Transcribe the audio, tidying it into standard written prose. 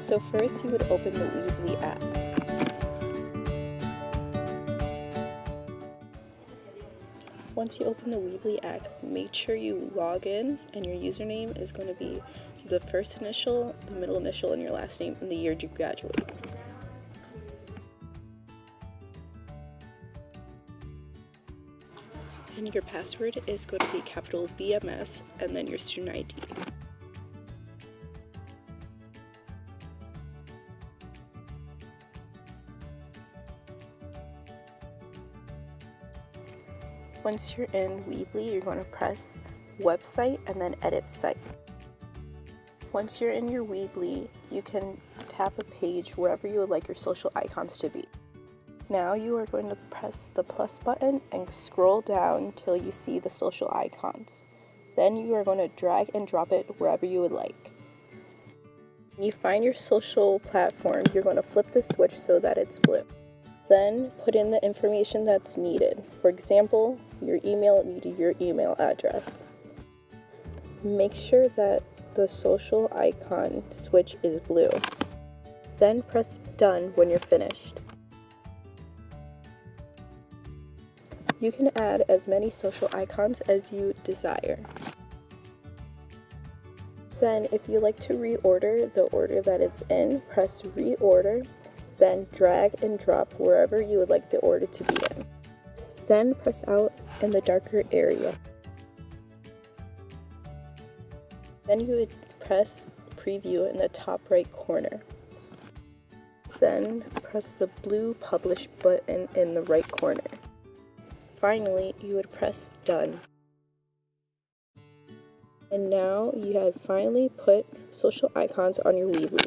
So first you would open the Weebly app. Once you open the Weebly app, make sure you log in, and your username is going to be the first initial, the middle initial, and your last name, and the year you graduate. And your password is going to be capital BMS and then your student ID. Once you're in Weebly, you're going to press website and then edit site. Once you're in your Weebly, you can tap a page wherever you would like your social icons to be. Now you are going to press the plus button and scroll down till you see the social icons. Then you are going to drag and drop it wherever you would like. When you find your social platform, you're going to flip the switch so that it's blue. Then put in the information that's needed. For example, your email needed your email address. Make sure that the social icon switch is blue. Then press done when you're finished. You can add as many social icons as you desire. Then if you like to reorder the order that it's in, press reorder, then drag and drop wherever you would like the order to be in. Then press out in the darker area. Then you would press preview in the top right corner. Then press the blue publish button in the right corner. Finally, you would press done. And now you have finally put social icons on your Weebly.